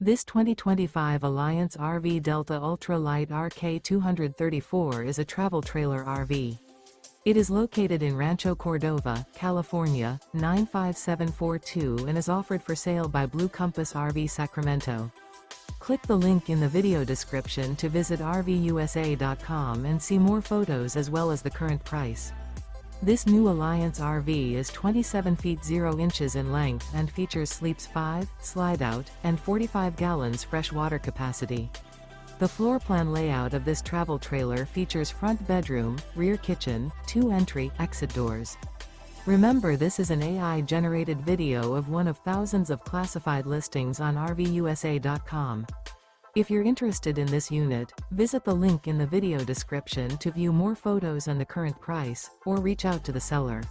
This 2025 Alliance RV Delta Ultra Lite RK234 is a travel trailer RV. It is located in Rancho Cordova, California, 95742 and is offered for sale by Blue Compass RV Sacramento. Click the link in the video description to visit RVUSA.com and see more photos as well as the current price. This new Alliance RV is 27 feet 0 inches in length and features sleeps 5, Slideout, and 45 gallons fresh water capacity. The floor plan layout of this travel trailer features front bedroom, rear kitchen, 2 entry/exit doors. Remember, this is an AI-generated video of one of thousands of classified listings on RVUSA.com. If you're interested in this unit, visit the link in the video description to view more photos and the current price, or reach out to the seller.